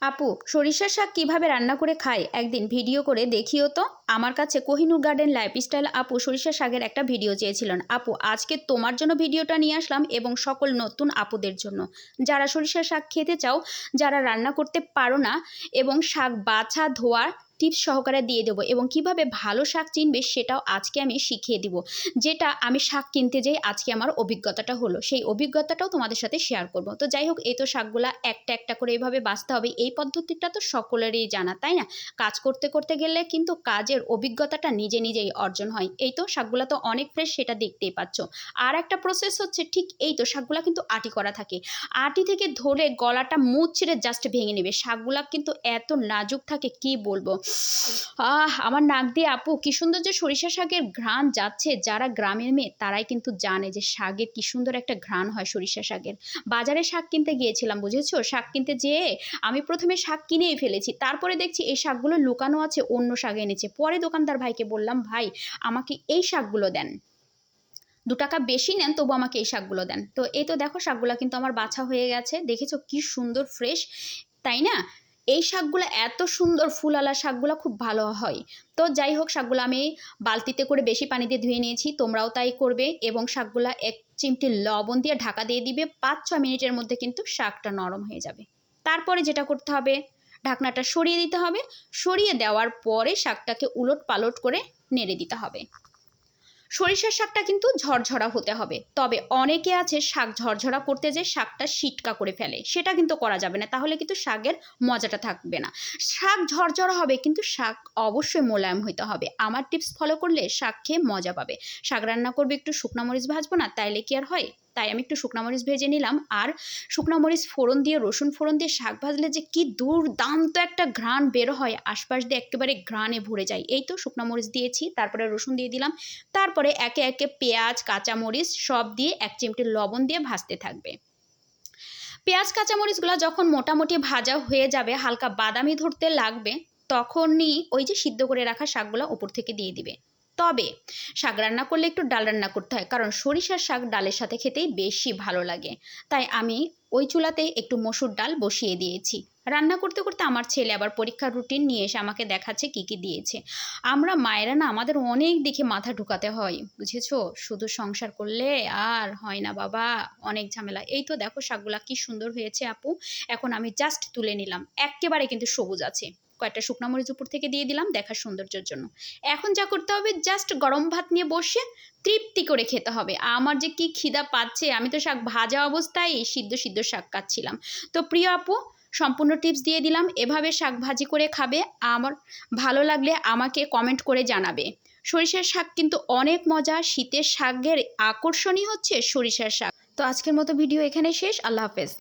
আপু, সরিষার শাক কিভাবে রান্না করে খায় একদিন ভিডিও করে দেখিও তো। আমার কাছে কোহিনুর গার্ডেন লাইফস্টাইল আপু সরিষার শাকের একটা ভিডিও চেয়েছিলেন। আপু, আজকে তোমার জন্য ভিডিওটা নিয়ে আসলাম এবং সকল নতুন আপুদের জন্য, যারা সরিষার শাক খেতে চাও, যারা রান্না করতে পারো না, এবং শাক বাছা ধোয়ার টিপস সহকারে দিয়ে দেবো এবং কিভাবে ভালো শাক চিনবে সেটাও আজকে আমি শিখিয়ে দিব। যেটা আমি শাক কিনতে যাই, আজকে আমার অভিজ্ঞতাটা হলো, সেই অভিজ্ঞতাটাও তোমাদের সাথে শেয়ার করব। তো যাই হোক, এই তো শাকগুলা একটা একটা করে এইভাবে বাছতে হবে। এই পদ্ধতিটা তো সকলেরই জানা, তাই না? কাজ করতে করতে গেলে কিন্তু কাজের অভিজ্ঞতাটা নিজে নিজেই অর্জন হয়। এই তো শাকগুলা তো অনেক ফ্রেশ, সেটা দেখতেই পাচ্ছ। আর একটা প্রসেস হচ্ছে, ঠিক এই তো শাকগুলা কিন্তু আটি করা থাকে। আটি থেকে ধরে গলাটা মুখ ছিঁড়ে জাস্ট ভেঙে নেবে। শাকগুলা কিন্তু এত নাজুক থাকে, কি বলবো। আমার নাক দিয়ে আপু কি সুন্দর যে সরিষা শাকের ঘ্রাণ যাচ্ছে। যারা গ্রামের মেয়ে তারাই কিন্তু জানে যে শাকের কি সুন্দর একটা ঘ্রাণ হয় সরিষা শাকের। বাজারে শাক কিনতে গিয়েছিলাম, বুঝেছো? শাক কিনতে যেয়ে আমি প্রথমে শাক কিনেই ফেলেছি, তারপরে দেখছি এই শাকগুলো লুকানো আছে, অন্য শাক এনেছে। পরে দোকানদার ভাইকে বললাম, ভাই আমাকে এই শাকগুলো দেন, 2 টাকা বেশি নেন, তবু আমাকে এই শাকগুলো দেন। তো এই তো দেখো, শাকগুলো কিন্তু আমার বাছা হয়ে গেছে। দেখেছো কি সুন্দর ফ্রেশ, তাই না? এই শাকগুলো এত সুন্দর, ফুলালা শাকগুলো খুব ভালো হয়। তো যাই হোক, শাকগুলো আমি বালতিতে করে বেশি পানি দিয়ে ধুয়ে নিয়েছি, তোমরাও তাই করবে। এবং শাকগুলো 1 চিমটি লবণ দিয়ে ঢাকা দিয়ে দিবে। 5-6 মিনিটের মধ্যে কিন্তু শাকটা নরম হয়ে যাবে। তারপরে যেটা করতে হবে, ঢাকনাটা সরিয়ে দিতে হবে। সরিয়ে দেওয়ার পরে শাকটাকে উলট পালট করে নেড়ে দিতে হবে। সরিষার শাকটা কিন্তু ঝরঝরা হতে হবে। তবে অনেকে আছে শাক ঝরঝরা করতে যে শাকটা সিটকা করে ফেলে, সেটা কিন্তু করা যাবে না, তাহলে কিন্তু শাকের মজাটা থাকবে না। শাক ঝরঝরা হবে কিন্তু শাক অবশ্যই মোলায়েম হইতে হবে। আমার টিপস ফলো করলে শাক খেয়ে মজা পাবে। শাক রান্না করবে, একটু শুকনো মরিচ ভাজবো না, তাইলে কি আর হয়? তাই আমি একটু শুকনো মরিচ ভেজে নিলাম। আর শুকনো মরিচ ফোড়ন দিয়ে, রসুন ফোড়ন দিয়ে শাক ভাজলে যে কি দুর্দান্ত একটা ঘ্রাণ বের হয়, আশপাশ দিয়ে একেবারে ঘ্রাণে ভরে যায়। এই তো শুকনো মরিচ দিয়েছি, তারপরে রসুন দিয়ে দিলাম। তারপরে একে একে পেঁয়াজ, কাঁচামরিচ সব দিয়ে 1 চিমটি লবণ দিয়ে ভাজতে থাকবে। পেঁয়াজ কাঁচামরিচগুলো যখন মোটামুটি ভাজা হয়ে যাবে, হালকা বাদামি ধরতে লাগবে, তখনই ওই যে সিদ্ধ করে রাখা শাকগুলো উপর থেকে দিয়ে দিবে। তবে শাক রান্না করলে একটু ডাল রান্না করতে হয়, কারণ সরিষার শাক ডালের সাথে খেতেই বেশি ভালো লাগে। তাই আমি ওই চুলাতে একটু মসুর ডাল বসিয়ে দিয়েছি। রান্না করতে করতে আমার ছেলে আবার পরীক্ষার রুটিন নিয়ে এসে আমাকে দেখাচ্ছে কি কি দিয়েছে। আমরা মায়েরা না, আমাদের অনেক দিকে মাথা ঢুকাতে হয়, বুঝেছো? শুধু সংসার করলে আর হয় না বাবা, অনেক ঝামেলা। এই তো দেখো, শাকগুলা কি সুন্দর হয়েছে আপু। এখন আমি জাস্ট তুলে নিলাম, একেবারে কিন্তু সবুজ আছে। কয়েকটা শুকনো মরিচ উপর থেকে দিয়ে দিলাম দেখার সৌন্দর্যের জন্য। এখন যা করতে হবে, জাস্ট গরম ভাত নিয়ে বসে তৃপ্তি করে খেতে হবে। আমার যে কি খিদা পাচ্ছে, আমি তো শাক ভাজা অবস্থায় সিদ্ধ সিদ্ধ শাক খাচ্ছিলাম। তো প্রিয় আপু, সম্পূর্ণ টিপস দিয়ে দিলাম, এভাবে শাক ভাজি করে খাবে। আমার ভালো লাগলে আমাকে কমেন্ট করে জানাবে। সরিষার শাক কিন্তু অনেক মজা। শীতের শাকের আকর্ষণই হচ্ছে সরিষার শাক। তো আজকের মতো ভিডিও এখানে শেষ। আল্লাহ হাফেজ।